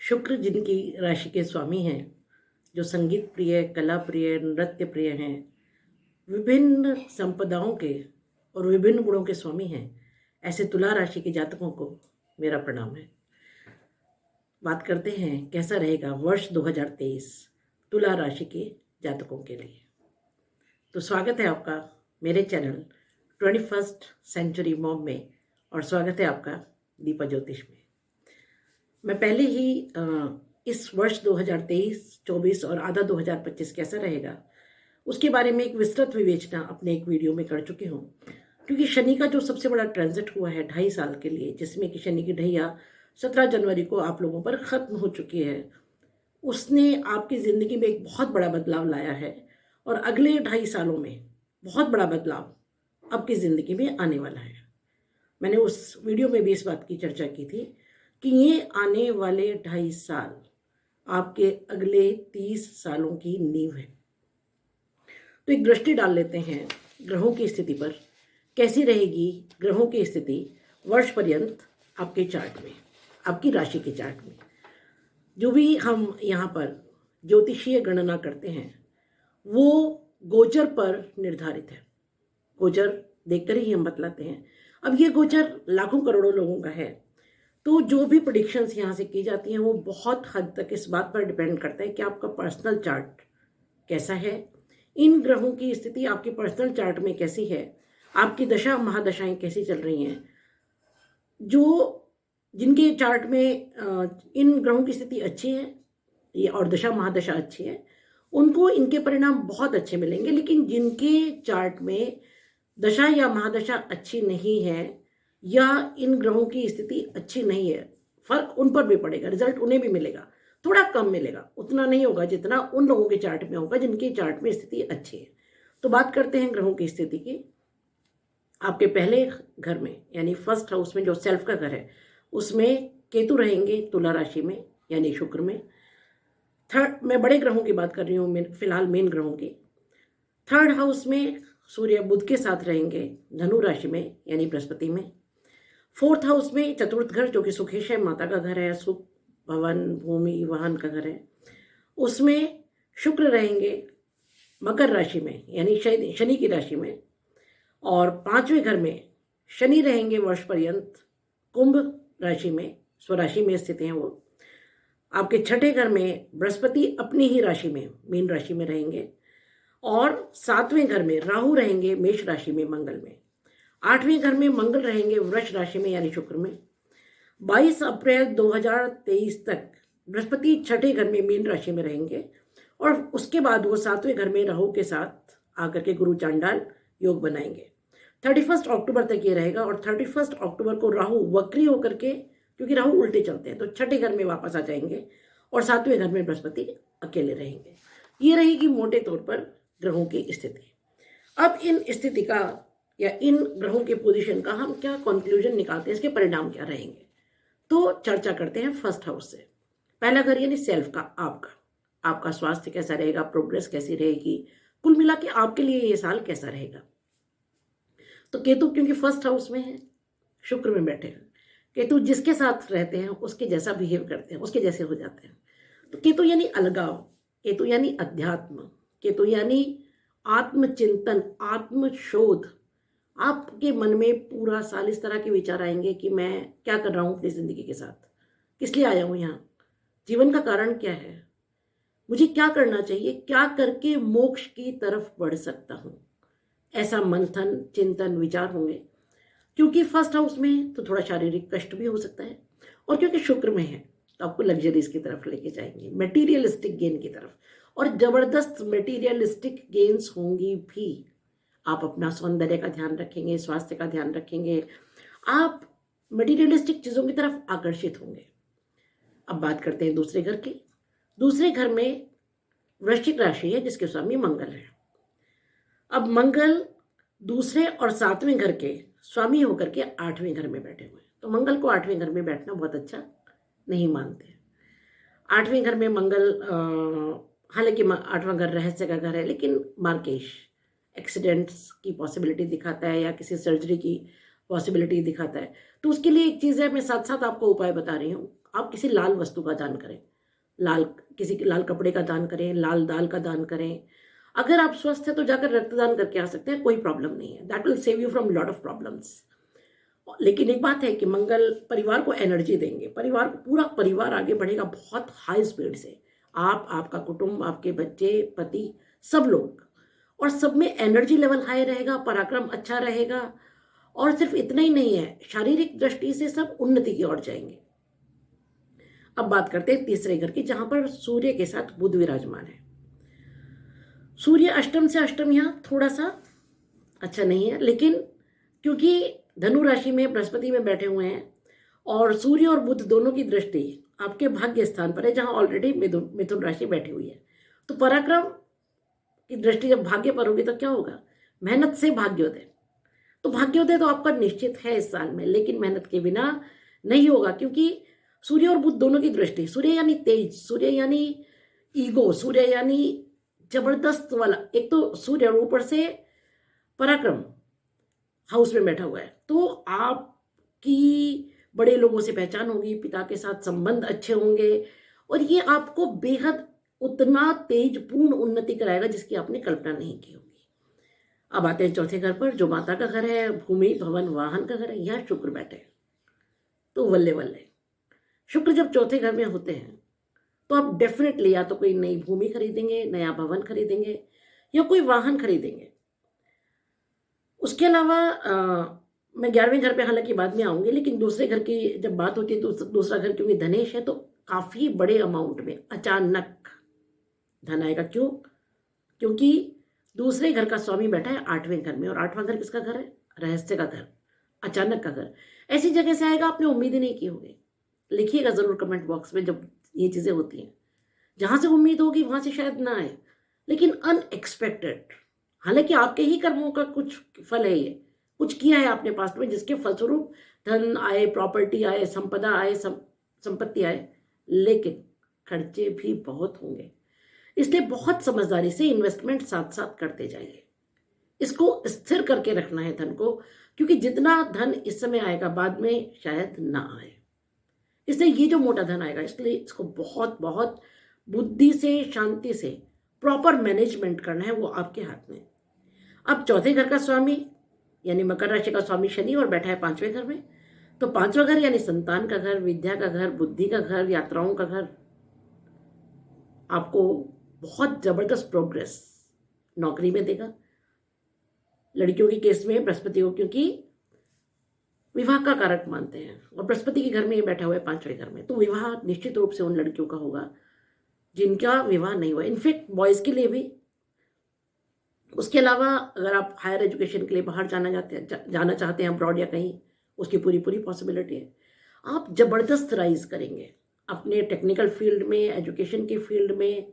शुक्र जिनकी राशि के स्वामी हैं, जो संगीत प्रिय, कला प्रिय, नृत्य प्रिय हैं, विभिन्न संपदाओं के और विभिन्न गुणों के स्वामी हैं, ऐसे तुला राशि के जातकों को मेरा प्रणाम है। बात करते हैं कैसा रहेगा वर्ष 2023 तुला राशि के जातकों के लिए। तो स्वागत है आपका मेरे चैनल 21st सेंचुरी मॉम में, और स्वागत है आपका दीपा ज्योतिष में। मैं पहले ही इस वर्ष 2023-24 और आधा 2025 कैसा रहेगा उसके बारे में एक विस्तृत विवेचना अपने एक वीडियो में कर चुकी हूँ, क्योंकि शनि का जो सबसे बड़ा ट्रांजिट हुआ है 2.5 साल के लिए, जिसमें कि शनि की ढैया 17 जनवरी को आप लोगों पर ख़त्म हो चुकी है, उसने आपकी ज़िंदगी में एक बहुत बड़ा बदलाव लाया है और अगले 2.5 सालों में बहुत बड़ा बदलाव आपकी ज़िंदगी में आने वाला है। मैंने उस वीडियो में भी इस बात की चर्चा की थी कि ये आने वाले 2.5 साल आपके अगले 30 सालों की नींव है। तो एक दृष्टि डाल लेते हैं ग्रहों की स्थिति पर, कैसी रहेगी ग्रहों की स्थिति वर्ष पर्यंत आपके चार्ट में, आपकी राशि के चार्ट में। जो भी हम यहाँ पर ज्योतिषीय गणना करते हैं वो गोचर पर निर्धारित है। गोचर देखकर ही हम बतलाते हैं। अब ये गोचर लाखों करोड़ों लोगों का है, तो जो भी प्रेडिक्शंस यहाँ से की जाती हैं वो बहुत हद तक इस बात पर डिपेंड करता है कि आपका पर्सनल चार्ट कैसा है, इन ग्रहों की स्थिति आपके पर्सनल चार्ट में कैसी है, आपकी दशा महादशाएं कैसी चल रही हैं। जो जिनके चार्ट में इन ग्रहों की स्थिति अच्छी है ये और दशा महादशा अच्छी है, उनको इनके परिणाम बहुत अच्छे मिलेंगे। लेकिन जिनके चार्ट में दशा या महादशा अच्छी नहीं है या इन ग्रहों की स्थिति अच्छी नहीं है, फर्क उन पर भी पड़ेगा, रिजल्ट उन्हें भी मिलेगा, थोड़ा कम मिलेगा, उतना नहीं होगा जितना उन लोगों के चार्ट में होगा जिनके चार्ट में स्थिति अच्छी है। तो बात करते हैं ग्रहों की स्थिति की। आपके पहले घर में यानी फर्स्ट हाउस में जो सेल्फ का घर है उसमें केतु रहेंगे तुला राशि में यानी शुक्र में। थर्ड, मैं बड़े ग्रहों की बात कर रही हूँ फिलहाल, मेन ग्रहों की। थर्ड हाउस में सूर्य बुध के साथ रहेंगे धनु राशि में यानी बृहस्पति में। फोर्थ हाउस में चतुर्थ घर जो कि सुखेश है, माता का घर है, सुख भवन भूमि वाहन का घर है, उसमें शुक्र रहेंगे मकर राशि में यानी शनि की राशि में। और पांचवें घर में शनि रहेंगे वर्ष पर्यंत कुंभ राशि में, स्वराशि में स्थित हैं वो। आपके छठे घर में बृहस्पति अपनी ही राशि में मीन राशि में रहेंगे, और सातवें घर में राहु रहेंगे मेष राशि में मंगल में। आठवें घर में मंगल रहेंगे वृष राशि में यानी शुक्र में। 22 अप्रैल 2023 तक बृहस्पति छठे घर में मीन राशि में रहेंगे, और उसके बाद वो सातवें घर में राहु के साथ आकर के गुरु चांडाल योग बनाएंगे। 31 अक्टूबर तक ये रहेगा, और 31 अक्टूबर को राहु वक्री होकर के, क्योंकि राहु उल्टे चलते हैं, तो छठे घर में वापस आ जाएंगे और सातवें घर में बृहस्पति अकेले रहेंगे। ये रहेगी मोटे तौर पर ग्रहों की स्थिति। अब इन स्थिति का या इन ग्रहों के पोजीशन का हम क्या कंक्लूजन निकालते हैं, इसके परिणाम क्या रहेंगे, तो चर्चा करते हैं फर्स्ट हाउस से। पहला घर यानी सेल्फ का, आपका स्वास्थ्य कैसा रहेगा, प्रोग्रेस कैसी रहेगी, कुल मिला के आपके लिए ये साल कैसा रहेगा। तो केतु क्योंकि फर्स्ट हाउस में है, शुक्र में बैठे हैं, केतु जिसके साथ रहते हैं उसके जैसा बिहेव करते हैं, उसके जैसे हो जाते हैं। तो केतु यानी अलगाव, केतु यानी अध्यात्म, केतु यानी आत्मचिंतन, आत्मशोध। आपके मन में पूरा साल इस तरह के विचार आएंगे कि मैं क्या कर रहा हूँ अपनी जिंदगी के साथ, किस लिए आया हूँ यहाँ, जीवन का कारण क्या है, मुझे क्या करना चाहिए, क्या करके मोक्ष की तरफ बढ़ सकता हूँ। ऐसा मंथन चिंतन विचार होंगे। क्योंकि फर्स्ट हाउस में है तो थोड़ा शारीरिक कष्ट भी हो सकता है, और क्योंकि शुक्र में है तो आपको लग्जरीज की तरफ लेके जाएंगे, मटेरियलिस्टिक गेन की तरफ, और जबरदस्त मटेरियलिस्टिक गेन्स होंगी भी। आप अपना सौंदर्य का ध्यान रखेंगे, स्वास्थ्य का ध्यान रखेंगे, आप मटेरियलिस्टिक चीज़ों की तरफ आकर्षित होंगे। अब बात करते हैं दूसरे घर की। दूसरे घर में वृश्चिक राशि है जिसके स्वामी मंगल है। अब मंगल दूसरे और सातवें घर के स्वामी होकर के आठवें घर में बैठे हुए हैं, तो मंगल को आठवें घर में बैठना बहुत अच्छा नहीं मानते। आठवें घर में मंगल, हालांकि आठवां घर रहस्य का घर है, लेकिन मार्केश एक्सीडेंट्स की पॉसिबिलिटी दिखाता है या किसी सर्जरी की पॉसिबिलिटी दिखाता है। तो उसके लिए एक चीज़ है, मैं साथ साथ आपको उपाय बता रही हूँ। आप किसी लाल वस्तु का दान करें, किसी लाल कपड़े का दान करें, लाल दाल का दान करें। अगर आप स्वस्थ हैं तो जाकर रक्तदान करके आ सकते हैं, कोई प्रॉब्लम नहीं है। That will save you from lot of problems. लेकिन एक बात है कि मंगल परिवार को एनर्जी देंगे, परिवार को, पूरा परिवार आगे बढ़ेगा बहुत हाई स्पीड से। आप, आपका कुटुंब, आपके बच्चे, पति, सब लोग, और सब में एनर्जी लेवल हाई रहेगा, पराक्रम अच्छा रहेगा। और सिर्फ इतना ही नहीं है, शारीरिक दृष्टि से सब उन्नति की ओर जाएंगे। अब बात करते हैं तीसरे घर की, जहां पर सूर्य के साथ बुध विराजमान है। सूर्य अष्टम से अष्टम यहाँ थोड़ा सा अच्छा नहीं है, लेकिन क्योंकि धनु राशि में बृहस्पति में बैठे हुए हैं और सूर्य और बुध दोनों की दृष्टि आपके भाग्य स्थान पर है, जहां ऑलरेडी मिथुन राशि बैठी हुई है। तो पराक्रम की दृष्टि जब भाग्य पर होगी तो क्या होगा? मेहनत से भाग्योदय। तो भाग्योदय तो आपका निश्चित है इस साल में, लेकिन मेहनत के बिना नहीं होगा, क्योंकि सूर्य और बुध दोनों की दृष्टि, सूर्य यानी तेज, सूर्य यानी ईगो, सूर्य यानी जबरदस्त वाला, एक तो सूर्य और ऊपर से पराक्रम हाउस में बैठा हुआ है। तो आपकी बड़े लोगों से पहचान होगी, पिता के साथ संबंध अच्छे होंगे, और ये आपको बेहद उतना तेज पूर्ण उन्नति कराएगा जिसकी आपने कल्पना नहीं की होगी। अब आते हैं चौथे घर पर, जो माता का घर है, भूमि भवन वाहन का घर है। यह शुक्र बैठे, तो वल्ले वल्ले। शुक्र जब चौथे घर में होते हैं तो आप डेफिनेटली या तो कोई नई भूमि खरीदेंगे, नया भवन खरीदेंगे, या कोई वाहन खरीदेंगे। उसके अलावा मैं 11वें घर पे हालांकि बाद में आऊंगी, लेकिन दूसरे घर की जब बात होती है तो दूसरा घर क्योंकि धनेश है, तो काफी बड़े अमाउंट में अचानक धन आएगा। क्यों? क्योंकि दूसरे घर का स्वामी बैठा है 8वें घर में, और 8वां घर किसका घर है? रहस्य का घर, अचानक का घर। ऐसी जगह से आएगा आपने उम्मीद ही नहीं की होगी। लिखिएगा जरूर कमेंट बॉक्स में जब ये चीजें होती हैं। जहां से उम्मीद होगी वहां से शायद ना आए, लेकिन अनएक्सपेक्टेड। हालांकि आपके ही कर्मों का कुछ फल है, ये कुछ किया है आपने पास्ट में, जिसके फलस्वरूप धन आए, प्रॉपर्टी आए, संपदा आए, संपत्ति आए, लेकिन खर्चे भी बहुत होंगे। इसलिए बहुत समझदारी से इन्वेस्टमेंट साथ साथ करते जाइए। इसको स्थिर करके रखना है धन को, क्योंकि जितना धन इस समय आएगा बाद में शायद ना आए। इसलिए ये जो मोटा धन आएगा, इसलिए इसको बहुत बहुत बुद्धि से, शांति से प्रॉपर मैनेजमेंट करना है, वो आपके हाथ में। अब चौथे घर का स्वामी यानी मकर राशि का स्वामी शनि और बैठा है 5वें घर में। तो 5वां घर यानी संतान का घर, विद्या का घर, बुद्धि का घर, यात्राओं का घर। आपको बहुत जबरदस्त प्रोग्रेस नौकरी में देगा। लड़कियों के केस में बृहस्पति को क्योंकि विवाह का कारक मानते हैं, और बृहस्पति के घर में ये बैठा हुआ है 5वें घर में, तो विवाह निश्चित रूप से उन लड़कियों का होगा जिनका विवाह नहीं हुआ, इनफैक्ट बॉयज के लिए भी। उसके अलावा अगर आप हायर एजुकेशन के लिए बाहर जाना चाहते हैं अब्रॉड या कहीं, उसकी पूरी पॉसिबिलिटी है। आप जबरदस्त राइज करेंगे अपने टेक्निकल फील्ड में, एजुकेशन की फील्ड में।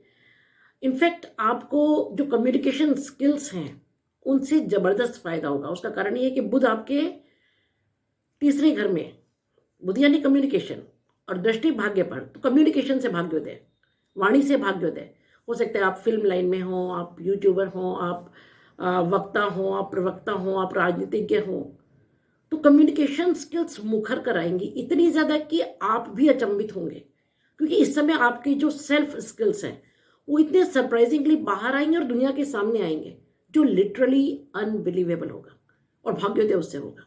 इनफैक्ट आपको जो कम्युनिकेशन स्किल्स हैं उनसे जबरदस्त फायदा होगा। उसका कारण ये है कि बुध आपके तीसरे घर में, बुध यानी कम्युनिकेशन, और दृष्टि भाग्य पर, तो कम्युनिकेशन से भाग्योदय, वाणी से भाग्योदय। हो सकता है आप फिल्म लाइन में हो, आप यूट्यूबर हो, आप वक्ता हो, आप प्रवक्ता हो, आप राजनीतिज्ञ हो, तो कम्युनिकेशन स्किल्स मुखर कर आएंगी, इतनी ज़्यादा कि आप भी अचंभित होंगे। क्योंकि इस समय आपकी जो सेल्फ स्किल्स हैं वो इतने सरप्राइजिंगली बाहर आएंगे और दुनिया के सामने आएंगे, जो लिटरली अनबिलीवेबल होगा, और भाग्योदय उससे होगा।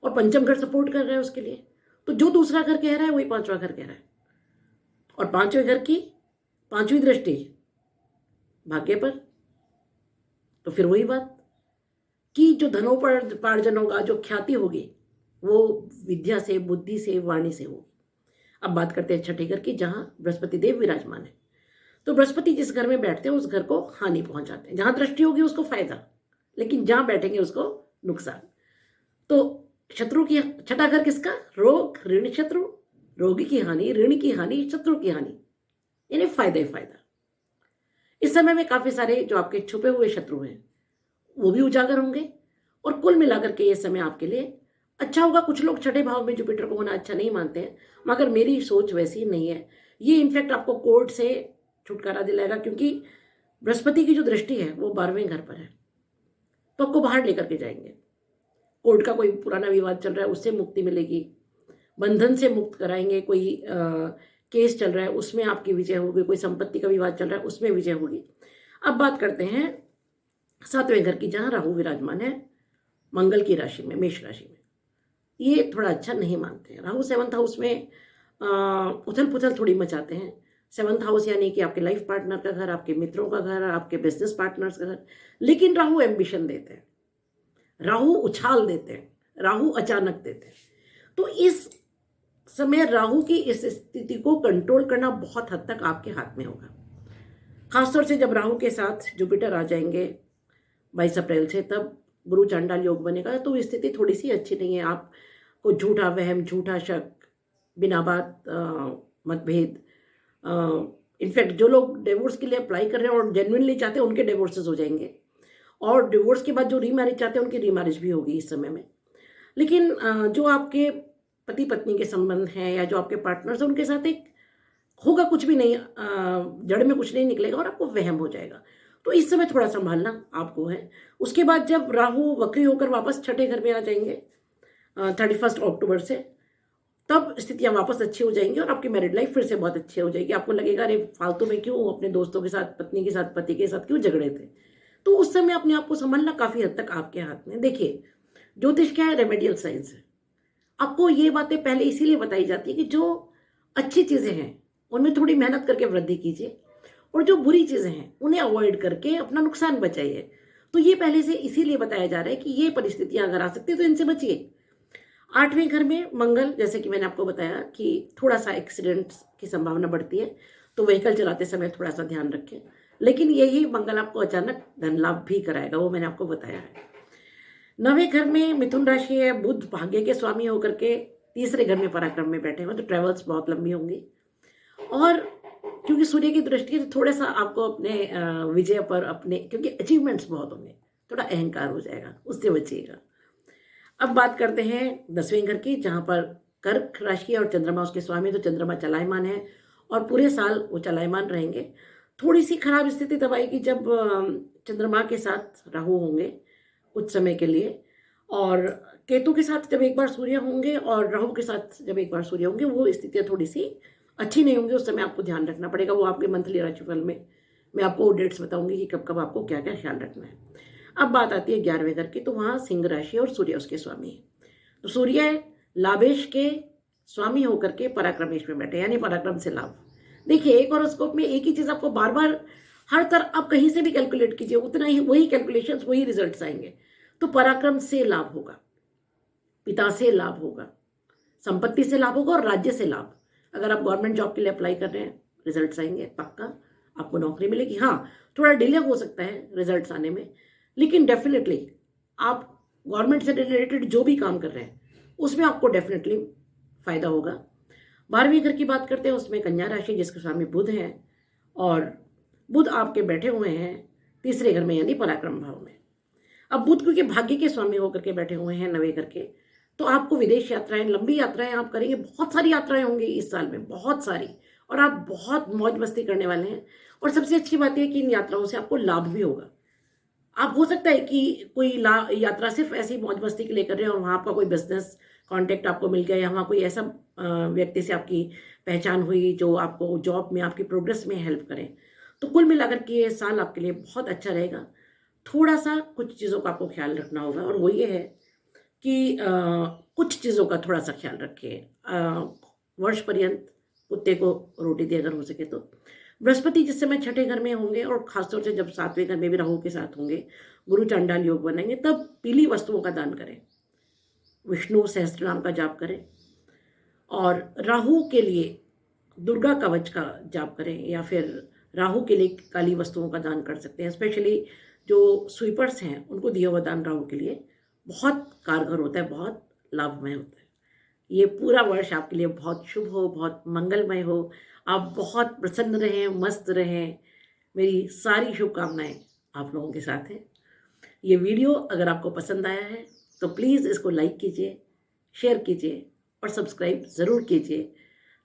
और पंचम घर सपोर्ट कर रहा है उसके लिए, तो जो दूसरा घर कह रहा है वही 5वां घर कह रहा है। और 5वें घर की 5वीं दृष्टि भाग्य पर, तो फिर वही बात कि जो धनोपार्जन होगा, जो ख्याति होगी, वो विद्या से, बुद्धि से, वाणी से होगी। अब बात करते हैं छठे घर की, जहां बृहस्पति देव विराजमान है। तो बृहस्पति जिस घर में बैठते हैं उस घर को हानि पहुंचाते हैं। जहां दृष्टि होगी उसको फायदा, लेकिन जहां बैठेंगे उसको नुकसान। तो शत्रु की, छठा घर किसका? रोग, ऋण, शत्रु, रोगी की हानि, ऋण की हानि, शत्रु की हानि, यानी फायदा ही फायदा। इस समय में काफी सारे जो आपके छुपे हुए शत्रु हैं वो भी उजागर होंगे, और कुल मिलाकर के ये समय आपके लिए अच्छा होगा। कुछ लोग छठे भाव में जुपिटर को होना अच्छा नहीं मानते हैं, मगर मेरी सोच वैसी नहीं है। ये इनफैक्ट आपको कोर्ट से छुटकारा दिलाएगा, क्योंकि बृहस्पति की जो दृष्टि है वो 12वें घर पर है, तो आपको बाहर लेकर के जाएंगे। कोर्ट का कोई पुराना विवाद चल रहा है उससे मुक्ति मिलेगी, बंधन से मुक्त कराएंगे, कोई केस चल रहा है उसमें आपकी विजय होगी, कोई संपत्ति का विवाद चल रहा है उसमें विजय होगी। अब बात करते हैं 7वें घर की, जहाँ राहु विराजमान है मंगल की राशि में, मेष राशि में। ये थोड़ा अच्छा नहीं मानते हैं। राहु 7th हाउस में उथल पुथल थोड़ी मचाते हैं। 7th हाउस यानी कि आपके लाइफ पार्टनर का घर, आपके मित्रों का घर, आपके बिजनेस पार्टनर्स का घर। लेकिन राहु एम्बिशन देते हैं, राहु उछाल देते हैं, राहु अचानक देते हैं। तो इस समय राहु की इस स्थिति को कंट्रोल करना बहुत हद तक आपके हाथ में होगा। खासतौर से जब राहु के साथ जुपिटर आ जाएंगे 22 अप्रैल से, तब गुरु चांडाल योग बनेगा, तो स्थिति थोड़ी सी अच्छी नहीं है। आपको झूठा वहम, झूठा शक, बिना बात मतभेद, इनफैक्ट जो लोग डिवोर्स के लिए अप्लाई कर रहे हैं और जेन्युइनली चाहते हैं उनके डिवोर्सेस हो जाएंगे, और डिवोर्स के बाद जो रीमैरिज चाहते हैं उनकी रीमैरिज भी होगी इस समय में। लेकिन जो आपके पति पत्नी के संबंध हैं या जो आपके पार्टनर्स हैं उनके साथ एक होगा कुछ भी नहीं, जड़ में कुछ नहीं निकलेगा और आपको वहम हो जाएगा। तो इस समय थोड़ा संभालना आपको है। उसके बाद जब राहु वक्री होकर वापस 6ठे घर में आ जाएंगे 31 अक्टूबर से, तब स्थितियां वापस अच्छी हो जाएंगी और आपकी मैरिड लाइफ फिर से बहुत अच्छी हो जाएगी। आपको लगेगा अरे फालतू में क्यों अपने दोस्तों के साथ, पत्नी के साथ, पति के साथ क्यों झगड़े थे। तो उस समय अपने आप को संभालना काफ़ी हद तक आपके हाथ में। देखिए, ज्योतिष क्या है? रेमेडियल साइंस है। आपको ये बातें पहले इसीलिए बताई जाती है कि जो अच्छी चीज़ें हैं उनमें थोड़ी मेहनत करके वृद्धि कीजिए, और जो बुरी चीज़ें हैं उन्हें अवॉइड करके अपना नुकसान बचाइए। तो ये पहले से इसीलिए बताया जा रहा है कि ये परिस्थितियां अगर आ सकती है तो इनसे बचिए। 8वें घर में मंगल, जैसे कि मैंने आपको बताया कि थोड़ा सा एक्सीडेंट्स की संभावना बढ़ती है, तो व्हीकल चलाते समय थोड़ा सा ध्यान रखें। लेकिन यही मंगल आपको अचानक धन लाभ भी कराएगा, वो मैंने आपको बताया है। 9वें घर में मिथुन राशि है, बुध भाग्य के स्वामी होकर के 3रे घर में पराक्रम में बैठे हुए, तो ट्रेवल्स बहुत लंबी होंगी। और क्योंकि सूर्य की दृष्टि है तो थोड़ा सा आपको अपने विजय पर, अपने क्योंकि अचीवमेंट्स बहुत होंगे, थोड़ा अहंकार हो जाएगा, उससे बचिएगा। अब बात करते हैं 10वें घर की, जहाँ पर कर्क राशि और चंद्रमा उसके स्वामी, तो चंद्रमा चलायमान है और पूरे साल वो चलायमान रहेंगे। थोड़ी सी खराब स्थिति तब आएगी जब चंद्रमा के साथ राहु होंगे कुछ समय के लिए, और केतु के साथ जब एक बार सूर्य होंगे और राहु के साथ जब एक बार सूर्य होंगे, वो स्थितियाँ थोड़ी सी अच्छी नहीं होंगी। उस समय आपको ध्यान रखना पड़ेगा। वो आपके मंथली राशिफल में मैं आपको डेट्स बताऊंगी कि कब कब आपको क्या क्या ख्याल रखना है। अब बात आती है 11वें घर की, तो वहाँ सिंह राशि और सूर्य उसके स्वामी है। तो सूर्य लाभेश के स्वामी होकर के पराक्रमेश में बैठे, यानी पराक्रम से लाभ। देखिए, एक हॉरोस्कोप में एक ही चीज़ आपको बार बार हर तरह आप कहीं से भी कैलकुलेट कीजिए, उतना ही वही कैलकुलेशंस, वही रिजल्ट्स आएंगे। तो पराक्रम से लाभ होगा, पिता से लाभ होगा, संपत्ति से लाभ होगा और राज्य से लाभ। अगर आप गवर्नमेंट जॉब के लिए अप्लाई कर रहे हैं, रिजल्ट्स आएंगे, पक्का आपको नौकरी मिलेगी। हाँ, थोड़ा डिले हो सकता है रिजल्ट्स आने में, लेकिन डेफिनेटली आप गवर्नमेंट से रिलेटेड जो भी काम कर रहे हैं उसमें आपको डेफिनेटली फायदा होगा। 12वीं घर की बात करते हैं, उसमें कन्या राशि जिसके स्वामी बुध हैं, और बुध आपके बैठे हुए हैं 3रे घर में, यानी पराक्रम भाव में। अब बुध क्योंकि भाग्य के स्वामी होकर के बैठे हुए हैं 9वें घर के, तो आपको विदेश यात्राएं, लंबी यात्राएं आप करेंगे। बहुत सारी यात्राएं होंगी इस साल में, बहुत सारी, और आप बहुत मौज मस्ती करने वाले हैं। और सबसे अच्छी बात यह कि इन यात्राओं से आपको लाभ भी होगा। आप हो सकता है कि कोई यात्रा सिर्फ ऐसी मौज मस्ती के लिए कर रहे हैं और वहाँ आपका कोई बिजनेस कॉन्टेक्ट आपको मिल गया, या वहाँ कोई ऐसा व्यक्ति से आपकी पहचान हुई जो आपको जॉब में, आपकी प्रोग्रेस में हेल्प करें। तो कुल मिलाकर के ये साल आपके लिए बहुत अच्छा रहेगा। थोड़ा सा कुछ चीज़ों का आपको ख्याल रखना होगा, और वो ये है कि कुछ चीज़ों का थोड़ा सा ख्याल रखें। वर्ष पर्यंत कुत्ते को रोटी दे अगर हो सके तो। बृहस्पति जिस समय 6ठे घर में होंगे, और खासतौर से जब 7वें घर में भी राहु के साथ होंगे, गुरु चांडाल योग बनेंगे, तब पीली वस्तुओं का दान करें, विष्णु सहस्त्रनाम का जाप करें, और राहु के लिए दुर्गा कवच का जाप करें, या फिर राहु के लिए काली वस्तुओं का दान कर सकते हैं। स्पेशली जो स्वीपर्स हैं उनको दिया हुआ दान राहु के लिए बहुत कारगर होता है, बहुत लाभमय होता है। ये पूरा वर्ष आपके लिए बहुत शुभ हो, बहुत मंगलमय हो। आप बहुत प्रसन्न रहें, मस्त रहें। मेरी सारी शुभकामनाएं आप लोगों के साथ हैं। ये वीडियो अगर आपको पसंद आया है तो प्लीज़ इसको लाइक कीजिए, शेयर कीजिए और सब्सक्राइब ज़रूर कीजिए।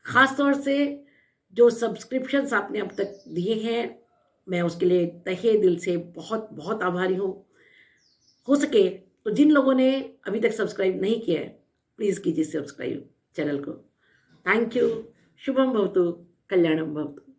ख़ास तौर से जो सब्सक्रिप्शंस आपने अब तक दिए हैं, मैं उसके लिए तहे दिल से बहुत बहुत आभारी हूँ। हो सके तो जिन लोगों ने अभी तक सब्सक्राइब नहीं किया है, प्लीज़ कीजिए सब्सक्राइब चैनल को। Thank you. शुभम भवतु, कल्याणम भवतु।